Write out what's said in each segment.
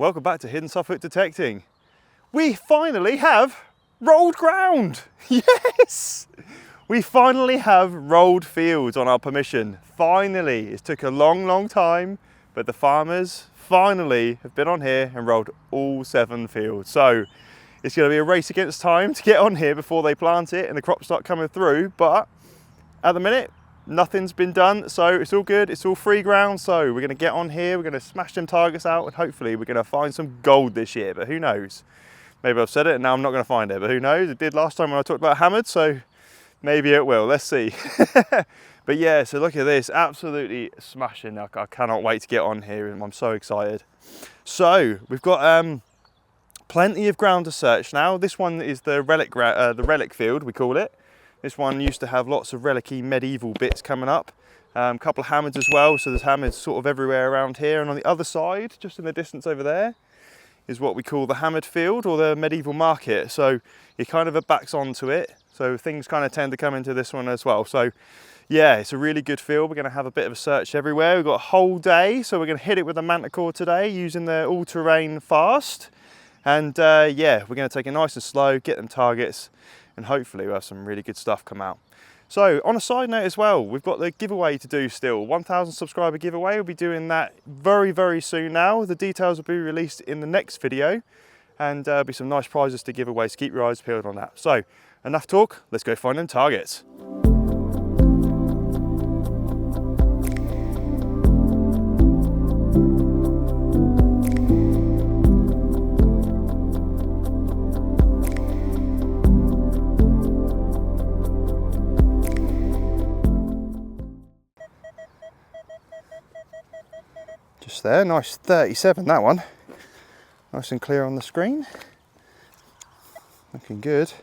Welcome back to Hidden Suffolk Detecting. We finally have rolled ground. Yes! We finally have rolled fields on our permission. Finally. It took a long time, but the farmers finally have been on here and rolled all 7 fields. So it's going to be a race against time to get on here before they plant it and the crops start coming through. But at the minute, nothing's been done, so it's all good. It's all free ground, so we're going to get on here, we're going to smash them targets out, and hopefully we're going to find some gold this year, but who knows? Maybe I've said it and now I'm not going to find it, but who knows? It did last time when I talked about hammered, so maybe it will. Let's see. But yeah, so look at this, absolutely smashing. I cannot wait to get on here, and I'm so excited. So we've got plenty of ground to search now. This one is the relic field, we call it. This one used to have lots of relic-y medieval bits coming up. A couple of hammers as well, so there's hammers sort of everywhere around here. And on the other side, just in the distance over there, is what we call the hammered field or the medieval market. So it kind of backs onto it. So things kind of tend to come into this one as well. So yeah, it's a really good field. We're going to have a bit of a search everywhere. We've got a whole day, so we're going to hit it with the Manticore today using the all-terrain fast. And yeah, we're going to take it nice and slow, get them targets, and hopefully we'll have some really good stuff come out. So on a side note as well, we've got the giveaway to do still. 1,000 subscriber giveaway. We'll be doing that very soon now. The details will be released in the next video, and there'll be some nice prizes to give away, so keep your eyes peeled on that. So enough talk, let's go find them targets. There, nice 37 that one, nice and clear on the screen, looking good.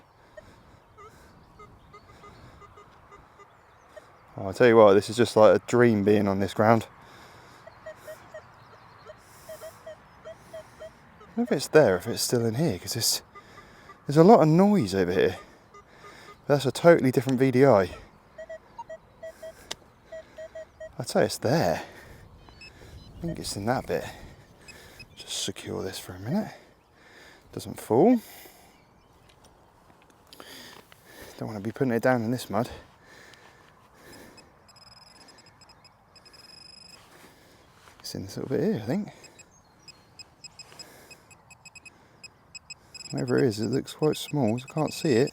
Oh, I'll tell you what, this is just like a dream being on this ground. I don't know if it's there, if it's still in here, because there's a lot of noise over here. But that's a totally different VDI. I'd say it's there. I think it's in that bit. Just secure this for a minute. Doesn't fall. Don't want to be putting it down in this mud. It's in this little bit here, I think. Whatever it is, it looks quite small, so I can't see it.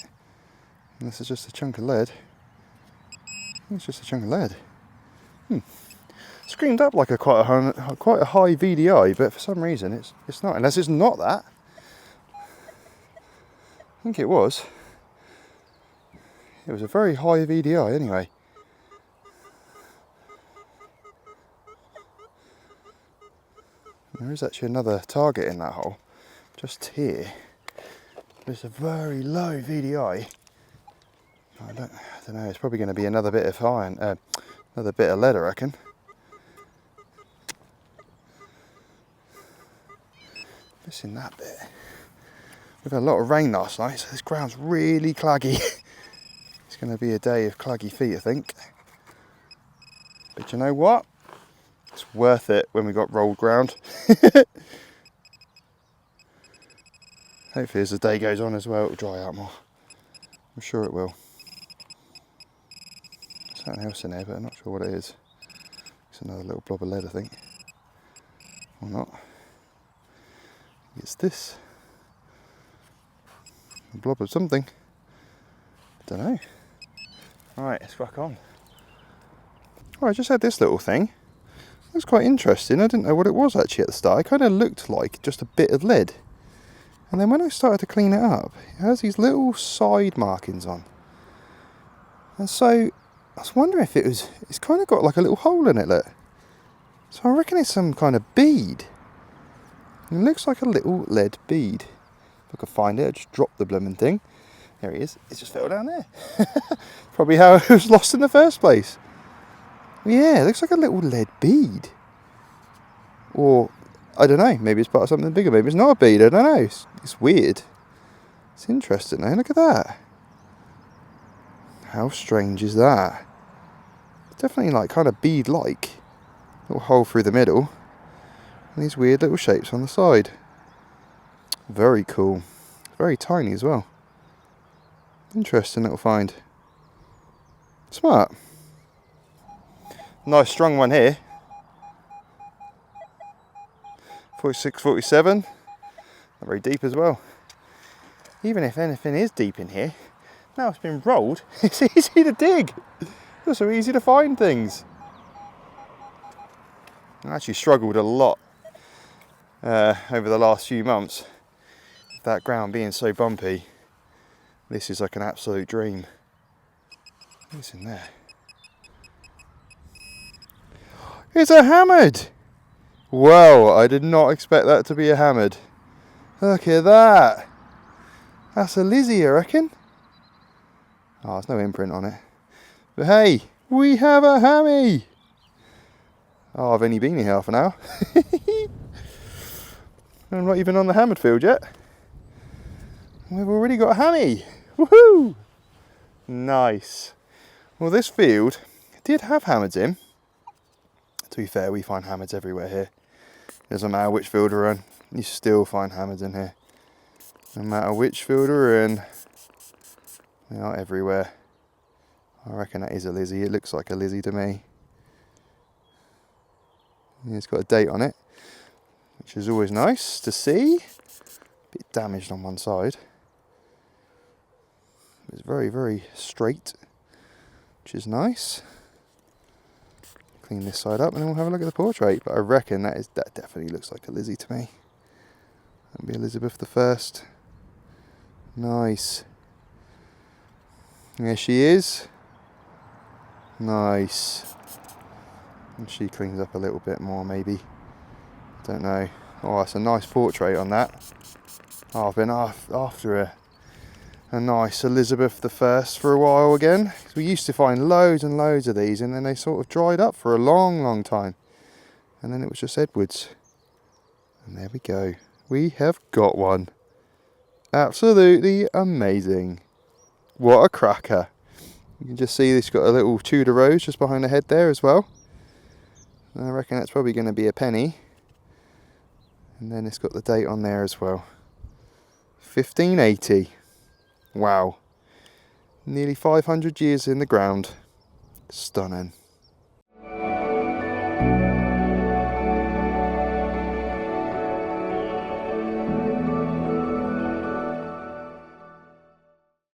Unless it's just a chunk of lead. I think it's just a chunk of lead. Screamed up like quite a high VDI, but for some reason it's not. Unless it's not that. I think it was. It was a very high VDI anyway. There is actually another target in that hole, just here. There's a very low VDI. I don't know. It's probably going to be another bit of iron, another bit of lead, I reckon. Just in that bit. We've had a lot of rain last night, so this ground's really claggy. It's going to be a day of claggy feet, I think. But you know what? It's worth it when we got rolled ground. Hopefully as the day goes on as well, it'll dry out more. I'm sure it will. There's something else in there, but I'm not sure what it is. It's another little blob of lead, I think. Or not. It's this. A blob of something. Don't know. Alright, let's crack on. Oh, I just had this little thing. That's quite interesting. I didn't know what it was actually at the start. It kind of looked like just a bit of lead. And then when I started to clean it up, it has these little side markings on. And so I was wondering if it's kind of got like a little hole in it, look. So I reckon it's some kind of bead. It looks like a little lead bead. If I could find it, I'd just drop the blooming thing. There it is. It just fell down there. Probably how it was lost in the first place. Yeah, it looks like a little lead bead. Or, I don't know, maybe it's part of something bigger. Maybe it's not a bead, I don't know. It's weird. It's interesting, eh? Look at that. How strange is that? It's definitely like kind of bead-like. Little hole through the middle. And these weird little shapes on the side. Very cool. Very tiny as well. Interesting little find. Smart. Nice strong one here. 46, 47. Not very deep as well. Even if anything is deep in here, now it's been rolled, it's easy to dig. It's so easy to find things. I actually struggled a lot over the last few months. That ground being so bumpy, this is like an absolute dream. What's in there? It's a hammered! Well, I did not expect that to be a hammered. Look at that! That's a Lizzie, I reckon. Oh, there's no imprint on it. But hey, we have a hammy! Oh, I've only been here half an hour. I'm not even on the hammered field yet. We've already got a hammy! Woohoo! Nice. Well, this field did have hammers in. To be fair, we find hammers everywhere here. Doesn't matter which field we're in, you still find hammers in here. No matter which field we're in, they are everywhere. I reckon that is a Lizzie. It looks like a Lizzie to me. And it's got a date on it, which is always nice to see. A bit damaged on one side. It's very, very straight, which is nice. Clean this side up and then we'll have a look at the portrait. But I reckon that definitely looks like a Lizzie to me. That'd be Elizabeth I. Nice. There she is. Nice. And she cleans up a little bit more maybe. Don't know. Oh, that's a nice portrait on that. Oh, I've been after a nice Elizabeth I for a while again. We used to find loads and loads of these and then they sort of dried up for a long, long time. And then it was just Edwards. And there we go. We have got one. Absolutely amazing. What a cracker. You can just see this got a little Tudor rose just behind the head there as well. And I reckon that's probably going to be a penny. And then it's got the date on there as well. 1580. Wow. Nearly 500 years in the ground. Stunning.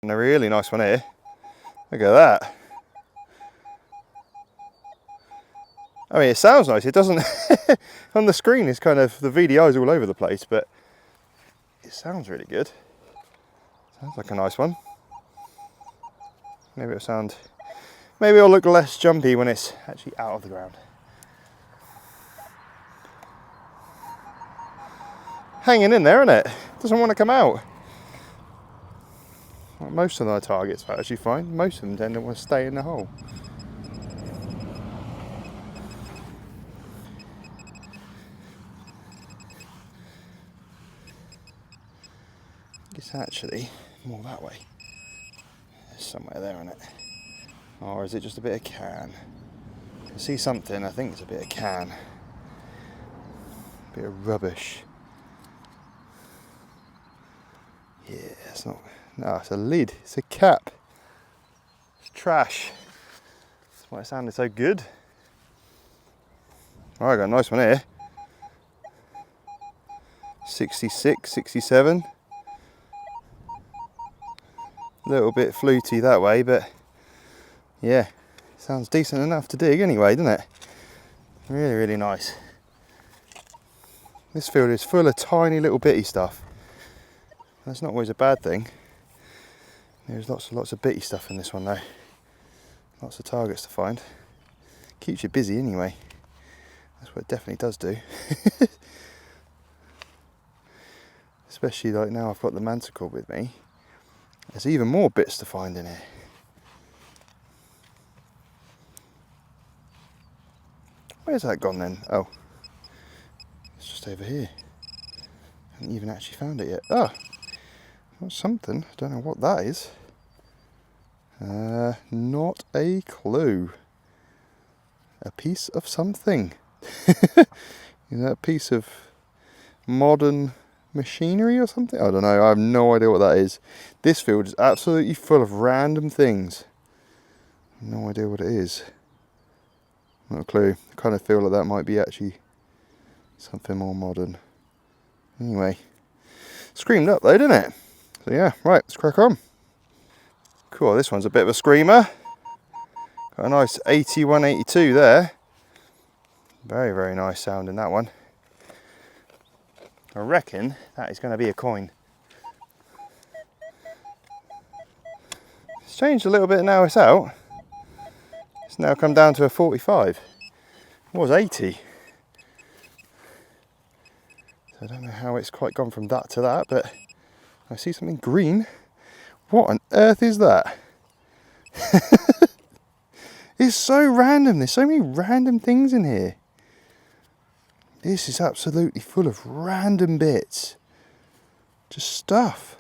And a really nice one here. Look at that. I mean, it sounds nice. It doesn't. On the screen, it's kind of the VDI is all over the place, but it sounds really good. Sounds like a nice one. Maybe it'll look less jumpy when it's actually out of the ground. Hanging in there, isn't it? Doesn't want to come out. Well, most of our targets I actually find, most of them tend to want to stay in the hole. It's actually more that way. There's somewhere there on it. Or is it just a bit of can? I can see something, I think it's a bit of can. A bit of rubbish. Yeah, it's not. No, it's a lid. It's a cap. It's trash. That's why it sounded so good. Oh, I got a nice one here. 66, 67. A little bit fluty that way, but yeah, sounds decent enough to dig anyway, doesn't it? Really, really nice. This field is full of tiny little bitty stuff. That's not always a bad thing. There's lots of bitty stuff in this one though. Lots of targets to find. Keeps you busy anyway. That's what it definitely does do. Especially like now I've got the Manticore with me. There's even more bits to find in here. Where's that gone then? Oh, it's just over here. Haven't even actually found it yet. Oh, that's something. I don't know what that is. Not a clue. A piece of something. Is that a piece of modern machinery or something? I don't know, I have no idea what that is. This field is absolutely full of random things. No idea what it is. Not a clue. I kind of feel like that might be actually something more modern. Anyway, screamed up though, didn't it? So yeah, right, let's crack on. Cool, this one's a bit of a screamer. Got a nice 8182 there. Very, very nice sound in that one. I reckon that is going to be a coin. It's changed a little bit now it's out. It's now come down to a 45. It was 80. So I don't know how it's quite gone from that to that, but I see something green. What on earth is that? It's so random. There's so many random things in here. This is absolutely full of random bits. Just stuff.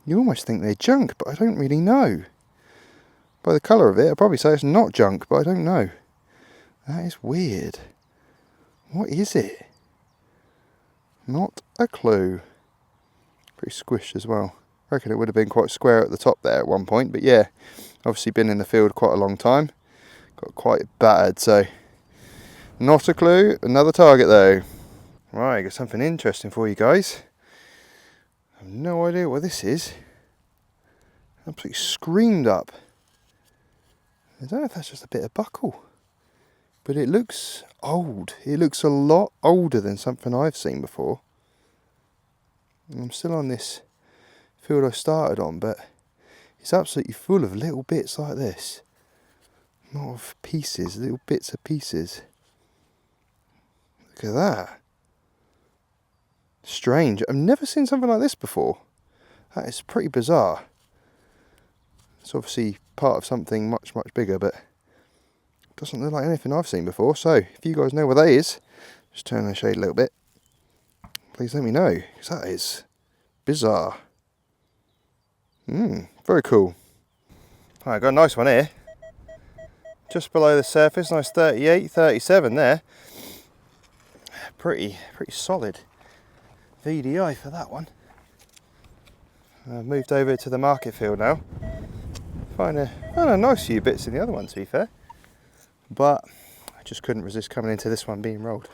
You almost think they're junk, but I don't really know. By the colour of it, I'd probably say it's not junk, but I don't know. That is weird. What is it? Not a clue. Pretty squished as well. I reckon it would have been quite square at the top there at one point, but yeah, obviously been in the field quite a long time. Got quite battered, so not a clue. Another target though. Right, got something interesting for you guys. I have no idea what this is. Absolutely screamed up. I don't know if that's just a bit of buckle, but it looks old. It looks a lot older than something I've seen before. I'm still on this field I started on, but it's absolutely full of little bits like this. A lot of pieces, little bits of pieces. Look at that. Strange. I've never seen something like this before. That is pretty bizarre. It's obviously part of something much, much bigger, but it doesn't look like anything I've seen before. So, if you guys know what that is, just turn the shade a little bit. Please let me know, because that is bizarre. Very cool. Alright, got a nice one here. Just below the surface, nice 38, 37 there. Pretty solid VDI for that one. I've moved over to the market field now. Find a nice few bits in the other one, to be fair. But I just couldn't resist coming into this one being rolled.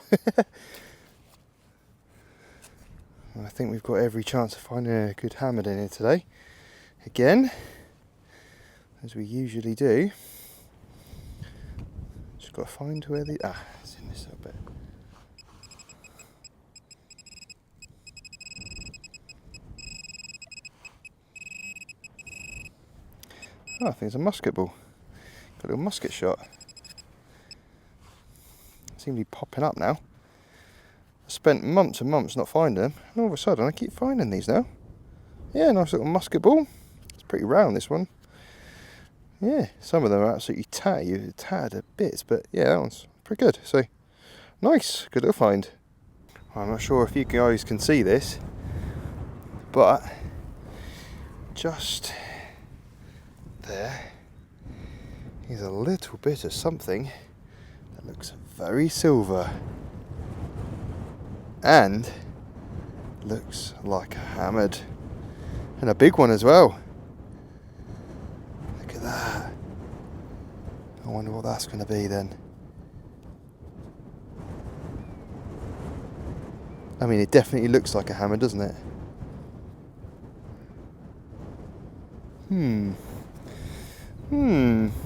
I think we've got every chance of finding a good hammered in here today. Again, as we usually do. Just got to find where the... it's in this little bit. Oh, I think it's a musket ball. Got a little musket shot. Seem to be popping up now. I spent months and months not finding them, and all of a sudden I keep finding these now. Yeah, nice little musket ball. It's pretty round, this one. Yeah, some of them are absolutely tattered to bits, but yeah, that one's pretty good. So, nice, good little find. I'm not sure if you guys can see this, but just there is a little bit of something that looks very silver and looks like a hammered, and a big one as well. Look at that. I wonder what that's going to be then. I mean, it definitely looks like a hammer, doesn't it?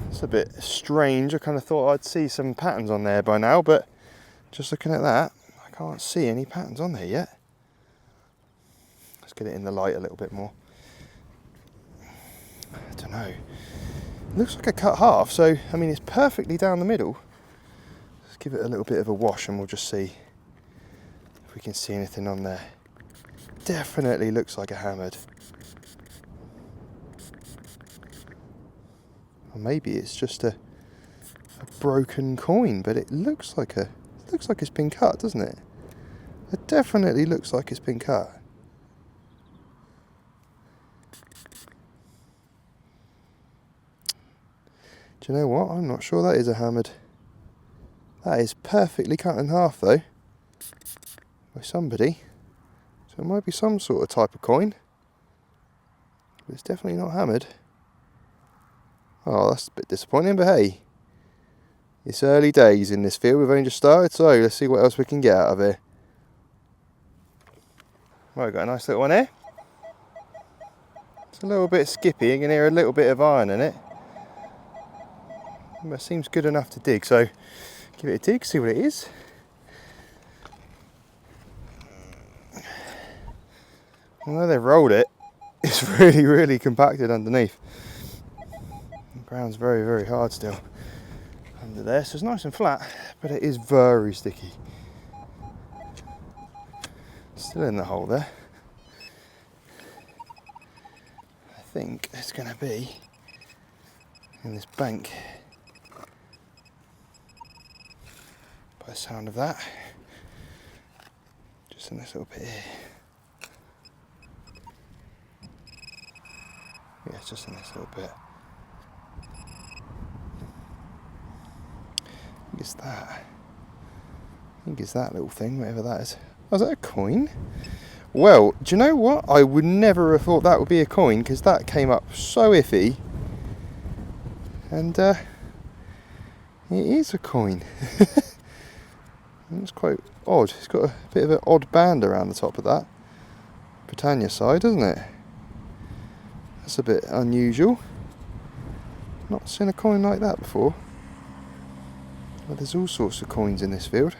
It's a bit strange. I kind of thought I'd see some patterns on there by now, but just looking at that, I can't see any patterns on there yet. Let's get it in the light a little bit more. I don't know. It looks like a cut half, so I mean it's perfectly down the middle. Let's give it a little bit of a wash and we'll just see if we can see anything on there. Definitely looks like a hammered. Or maybe it's just a broken coin, but it looks like it's been cut, doesn't it? It definitely looks like it's been cut. Do you know what? I'm not sure that is a hammered. That is perfectly cut in half though. by somebody. So it might be some sort of type of coin. But it's definitely not hammered. Oh, that's a bit disappointing, but hey. It's early days in this field, we've only just started, so let's see what else we can get out of here. Right, got a nice little one here. It's a little bit skippy, you can hear a little bit of iron in it. But it seems good enough to dig, so give it a dig, see what it is. Although they've rolled it, it's really, really compacted underneath. The ground's very, very hard still under there, so it's nice and flat, but it is very sticky. Still in the hole there. I think it's going to be in this bank by the sound of that. Just in this little bit here. Yeah, it's just in this little bit. I think it's that. I think it's that little thing, whatever that is. Oh, is that a coin? Well, do you know what? I would never have thought that would be a coin, because that came up so iffy. And it is a coin. It's quite odd. It's got a bit of an odd band around the top of that Britannia side, isn't it? That's a bit unusual. Not seen a coin like that before. Well, there's all sorts of coins in this field.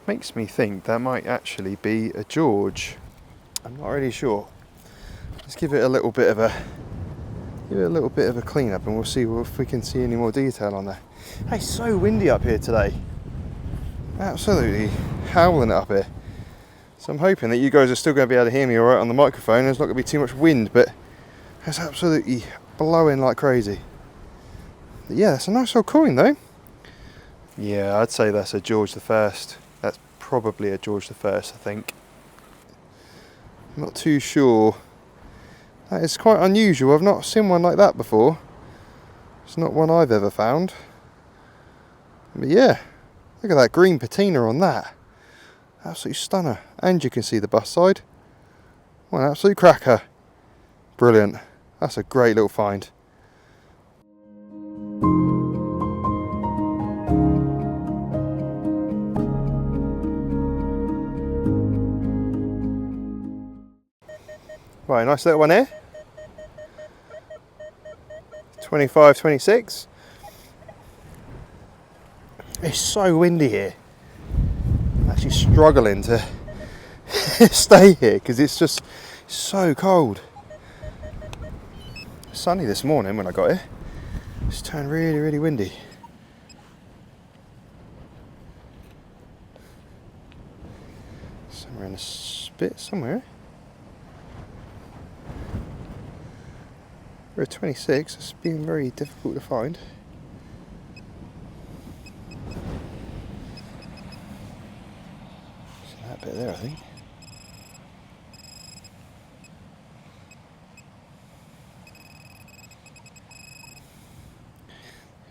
Makes me think that might actually be a George. I'm not really sure. Let's give it a little bit of a clean up, and we'll see if we can see any more detail on there. Hey, it's so windy up here today. Absolutely howling it up here. So I'm hoping that you guys are still going to be able to hear me alright on the microphone. There's not going to be too much wind, but it's absolutely blowing like crazy. But yeah, that's a nice old coin though. Yeah, I'd say that's a George the First. That's probably a George the First, I think. I'm not too sure. That is quite unusual. I've not seen one like that before. It's not one I've ever found. But yeah, look at that green patina on that. Absolute stunner. And you can see the bust side. What an absolute cracker. Brilliant. That's a great little find. Right, nice little one here. 25, 26. It's so windy here. I'm actually struggling to stay here because it's just so cold. Sunny this morning when I got here. It's turned really, really windy. Somewhere in a spit somewhere. For a 26, it's been very difficult to find. So that bit there, I think.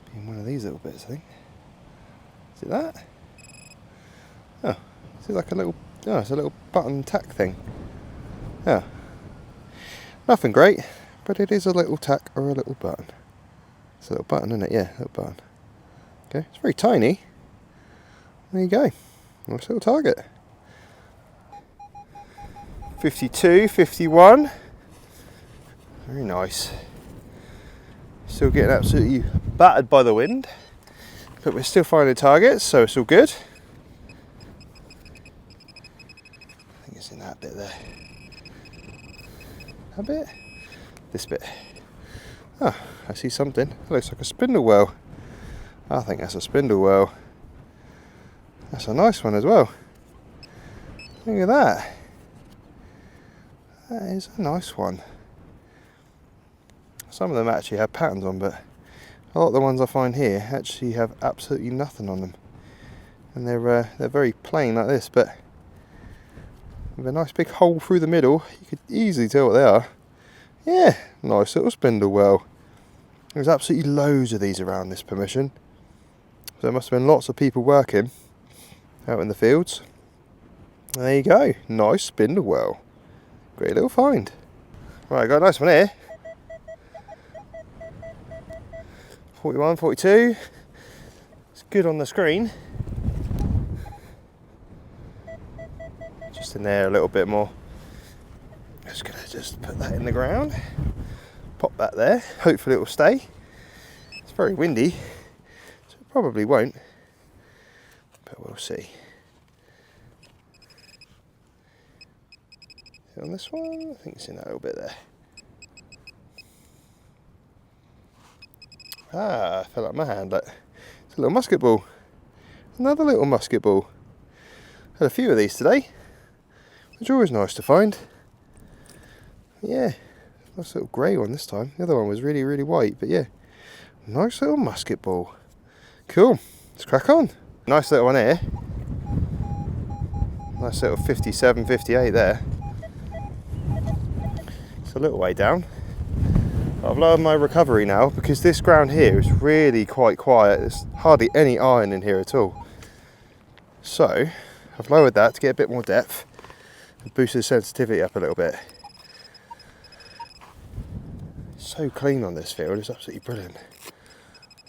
Be in one of these little bits, I think. Is it that? Oh, is it like a little? Oh, it's a little button tack thing. Yeah. Nothing great. But it is a little tack or a little button. It's a little button, isn't it? Yeah, a little button. Okay, it's very tiny. There you go. Nice little target. 52, 51. Very nice. Still getting absolutely battered by the wind. But we're still finding targets, so it's all good. I think it's in that bit there. That bit? This bit. Oh, I see something. It looks like a spindle whale. I think that's a spindle whale. That's a nice one as well. Look at that. That is a nice one. Some of them actually have patterns on, but a lot of the ones I find here actually have absolutely nothing on them. And they're very plain like this, but with a nice big hole through the middle, you could easily tell what they are. Yeah, nice little spindle whale. There's absolutely loads of these around this permission. There must have been lots of people working out in the fields. There you go, nice spindle well. Great little find. Right, got a nice one here. 41, 42. It's good on the screen. Just in there a little bit more. Just gonna put that in the ground. Pop that there. Hopefully it will stay. It's very windy, so it probably won't. But we'll see. On this one, I think it's in that little bit there. Ah, I fell out my hand, look. It's a little musket ball. Another little musket ball. Had a few of these today, which are always nice to find. Yeah, nice little grey one this time. The other one was really, really white, but yeah. Nice little musket ball. Cool, let's crack on. Nice little one here. Nice little 57, 58 there. It's a little way down. I've lowered my recovery now because this ground here is really quite quiet. There's hardly any iron in here at all. So I've lowered that to get a bit more depth and boost the sensitivity up a little bit. So clean on this field, it's absolutely brilliant.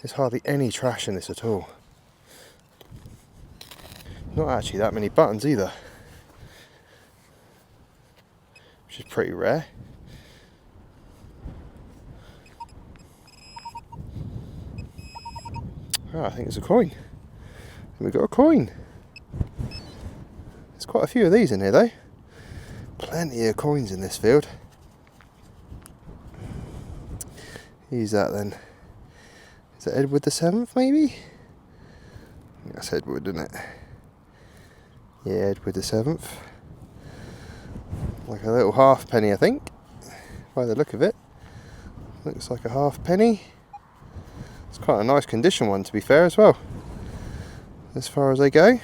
There's hardly any trash in this at all. Not actually that many buttons either, which is pretty rare. Oh, I think it's a coin. We've got a coin. There's quite a few of these in here though. Plenty of coins in this field. Who's that then? Is that Edward the 7th maybe? I think that's Edward, isn't it? Yeah, Edward the 7th. Like a little halfpenny, I think. By the look of it. Looks like a halfpenny. It's quite a nice condition one, to be fair, as well. As far as they go.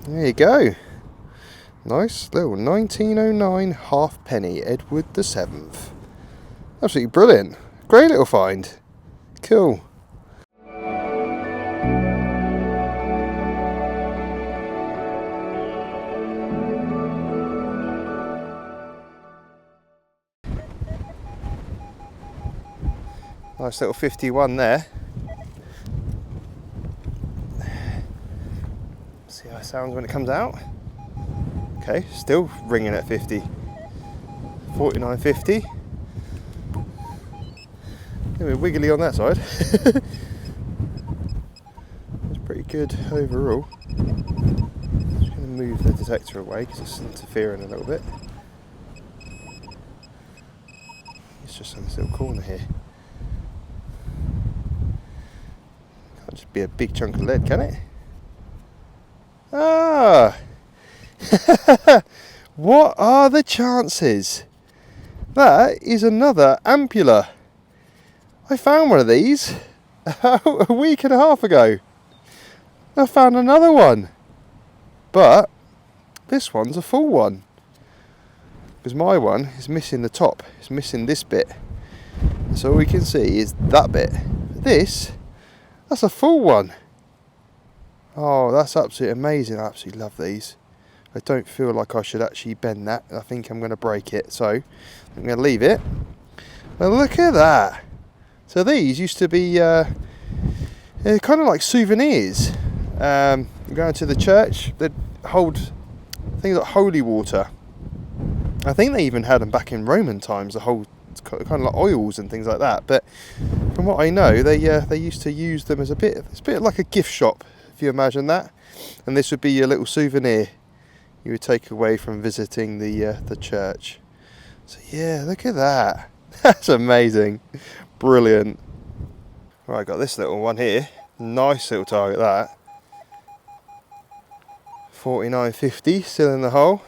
There you go. Nice little 1909 halfpenny, Edward the 7th. Absolutely brilliant. Great little find. Cool. Nice little 51 there. See how it sounds when it comes out. Okay, still ringing at 50. 49.50. We're wiggly on that side. It's pretty good overall. I'm just going to move the detector away because it's interfering a little bit. It's just on this little corner here. Can't just be a big chunk of lead, can it? Ah! What are the chances? That is another ampulla. I found one of these a week and a half ago. I found another one. But this one's a full one. Because my one is missing the top. It's missing this bit. So all we can see is that bit. That's a full one. Oh, that's absolutely amazing. I absolutely love these. I don't feel like I should actually bend that. I think I'm going to break it. So I'm going to leave it. But look at that. So these used to be kind of like souvenirs. Going to the church, they'd hold things like holy water. I think they even had them back in Roman times, the whole kind of like oils and things like that. But from what I know, they used to use them as it's a bit like a gift shop, if you imagine that. And this would be your little souvenir you would take away from visiting the church. So yeah, look at that. That's amazing. Brilliant. Right, got this little one here. Nice little target that. 49.50, still in the hole.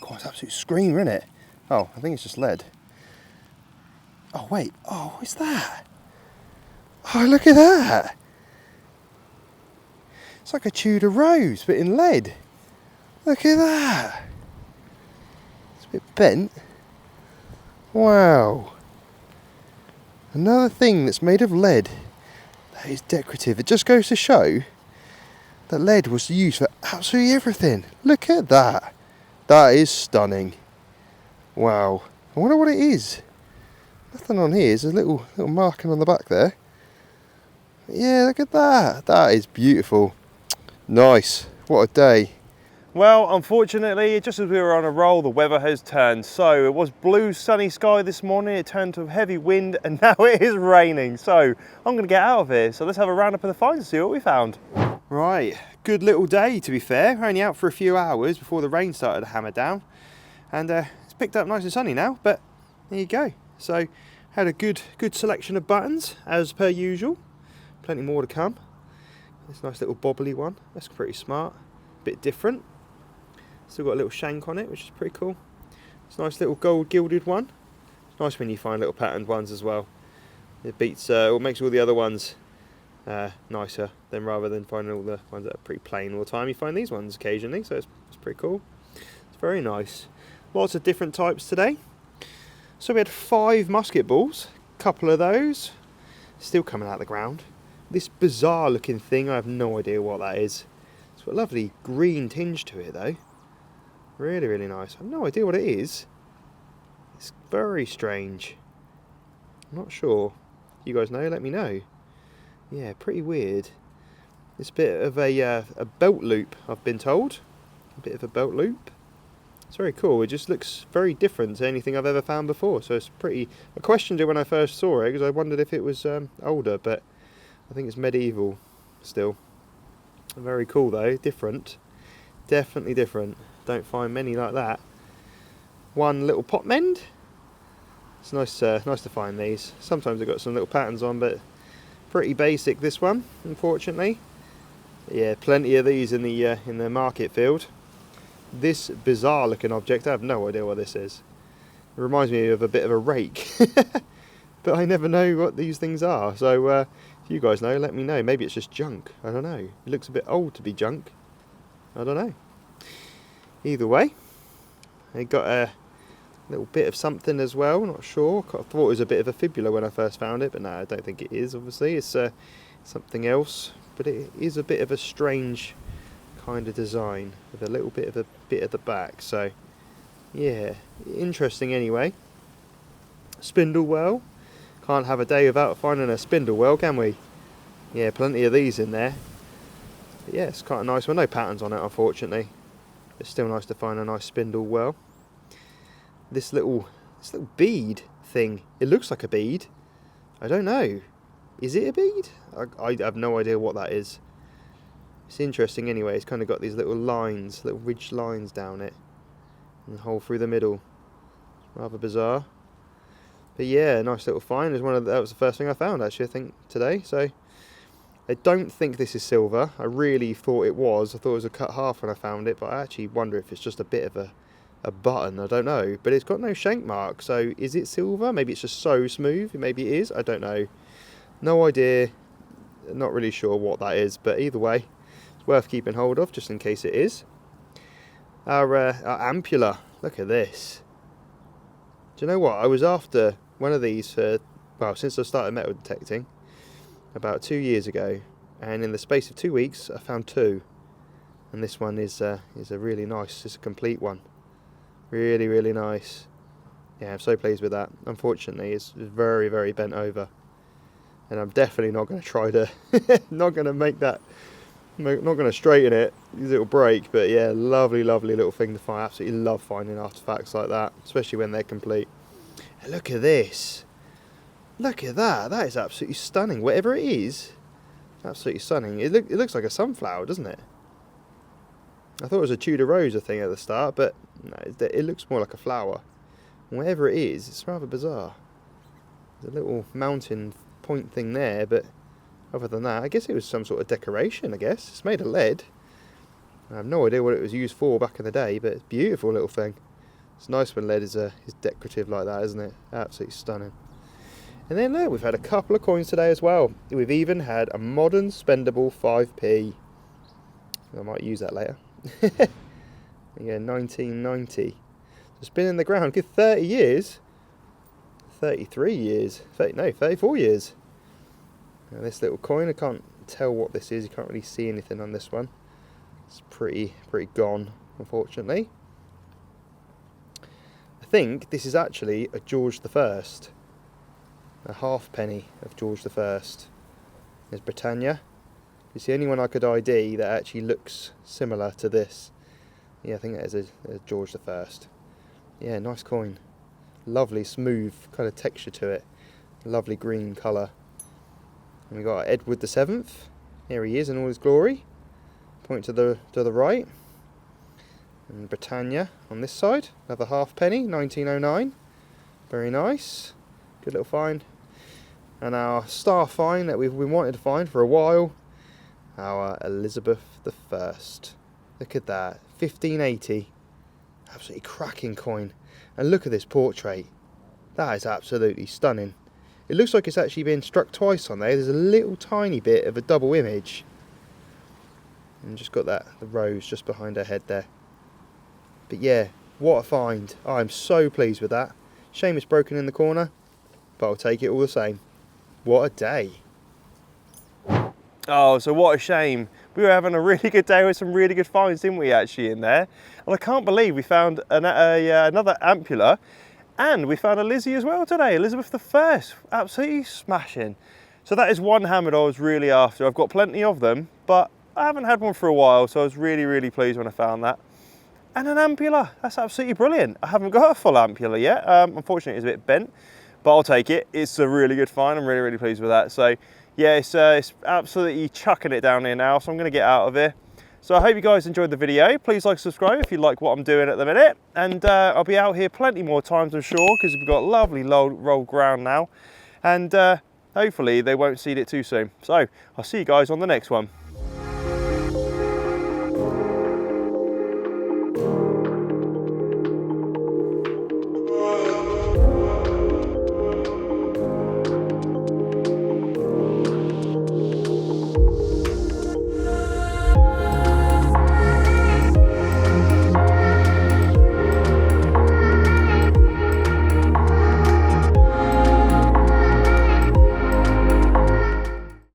God, it's absolute screamer, isn't it? Oh, I think it's just lead. Oh wait, oh, what's that? Oh, look at that. It's like a Tudor rose, but in lead. Look at that. It's a bit bent. Wow. Another thing that's made of lead that is decorative. It just goes to show that lead was used for absolutely everything. Look at that. That is stunning. Wow. I wonder what it is. Nothing on here. There's a little marking on the back there. Yeah, look at that. That is beautiful. Nice. What a day. Well, unfortunately, just as we were on a roll, the weather has turned. So it was blue, sunny sky this morning. It turned to heavy wind, and now it is raining. So I'm going to get out of here. So let's have a roundup of the finds and see what we found. Right, good little day to be fair. Only out for a few hours before the rain started to hammer down. And it's picked up nice and sunny now, but there you go. So had a good selection of buttons as per usual. Plenty more to come. This nice little bobbly one. That's pretty smart. Bit different. Still got a little shank on it, which is pretty cool. It's a nice little gold gilded one. It's nice when you find little patterned ones as well. It beats, or makes all the other ones nicer than rather than finding all the ones that are pretty plain all the time. You find these ones occasionally, so it's pretty cool. It's very nice. Lots of different types today. So we had 5 musket balls, a couple of those still coming out of the ground. This bizarre looking thing, I have no idea what that is. It's got a lovely green tinge to it though. Really, really nice. I have no idea what it is. It's very strange. I'm not sure. You guys know? Let me know. Yeah, pretty weird. It's a bit of a belt loop, I've been told. A bit of a belt loop. It's very cool. It just looks very different to anything I've ever found before. So it's pretty... I questioned it when I first saw it because I wondered if it was older, but I think it's medieval still. Very cool though. Different. Definitely different. Don't find many like that. One little pot mend. It's nice to find these. Sometimes they've got some little patterns on, but pretty basic this one, unfortunately. Yeah, plenty of these in the market field. This bizarre looking object, I have no idea what this is. It reminds me of a bit of a rake. But I never know what these things are. So if you guys know, let me know. Maybe it's just junk. I don't know. It looks a bit old to be junk. I don't know. Either way, I got a little bit of something as well, not sure. I thought it was a bit of a fibula when I first found it, but no, I don't think it is, obviously. It's something else, but it is a bit of a strange kind of design with a little bit at the back. So, yeah, interesting anyway. Spindle well. Can't have a day without finding a spindle well, can we? Yeah, plenty of these in there. But yeah, it's quite a nice one. No patterns on it, unfortunately. It's still nice to find a nice spindle well. This little bead thing. It looks like a bead. I don't know. Is it a bead? I have no idea what that is. It's interesting anyway. It's kind of got these little lines, little ridged lines down it, and a hole through the middle. Rather bizarre. But yeah, nice little find. That was the first thing I found actually, I think, today. So I don't think this is silver. I really thought it was. I thought it was a cut half when I found it, but I actually wonder if it's just a bit of a button. I don't know. But it's got no shank mark, so is it silver? Maybe it's just so smooth. Maybe it is. I don't know. No idea. Not really sure what that is, but either way, it's worth keeping hold of just in case it is. Our ampulla. Look at this. Do you know what? I was after one of these for, well, since I started metal detecting about 2 years ago, and in the space of 2 weeks I found 2, and this one is a really nice, it's a complete one, really, really nice. Yeah, I'm so pleased with that. Unfortunately, it's very, very bent over, and I'm definitely not going to try to not going to make that, not going to straighten it because it'll break. But yeah, lovely, lovely little thing to find. Absolutely love finding artifacts like that, especially when they're complete. And look at this. Look at that. That is absolutely stunning. Whatever it is, absolutely stunning. It looks like a sunflower, doesn't it? I thought it was a Tudor rose, I think, at the start, but no, it looks more like a flower. Whatever it is, it's rather bizarre. There's a little mountain point thing there, but other than that, I guess it was some sort of decoration, I guess. It's made of lead. I have no idea what it was used for back in the day, but it's a beautiful little thing. It's nice when lead is decorative like that, isn't it? Absolutely stunning. And then look, we've had a couple of coins today as well. We've even had a modern spendable 5p. I might use that later. Yeah, 1990. It's been in the ground for 30 years. 33 years, no, 34 years. Now this little coin, I can't tell what this is, you can't really see anything on this one. It's pretty gone, unfortunately. I think this is actually a George I, a halfpenny of George I. There's Britannia. It's the only one I could ID that actually looks similar to this. Yeah, I think that is a George I. Yeah, nice coin. Lovely, smooth kind of texture to it. Lovely green colour. And we got Edward VII. Here he is in all his glory. Point to the right. And Britannia on this side. Another halfpenny, 1909. Very nice. Good little find. And our star find that we've been wanting to find for a while. Our Elizabeth I. Look at that. 1580. Absolutely cracking coin. And look at this portrait. That is absolutely stunning. It looks like it's actually been struck twice on there. There's a little tiny bit of a double image. And just got that, the rose just behind her head there. But yeah, what a find. I'm so pleased with that. Shame it's broken in the corner, but I'll take it all the same. What a day. Oh, so what a shame. We were having a really good day with some really good finds, didn't we, actually, in there? And I can't believe we found another ampulla, and we found a Lizzie as well today, Elizabeth I. Absolutely smashing. So that is one hammered I was really after. I've got plenty of them, but I haven't had one for a while, so I was really pleased when I found that. And an ampulla, that's absolutely brilliant. I haven't got a full ampulla yet. Unfortunately, it's a bit bent, but I'll take it. It's a really good find. I'm really pleased with that. So yeah, it's absolutely chucking it down here now, so I'm gonna get out of here. So I hope you guys enjoyed the video. Please like, subscribe if you like what I'm doing at the minute. And I'll be out here plenty more times, I'm sure, because we've got lovely rolled ground now. And hopefully they won't seed it too soon. So I'll see you guys on the next one.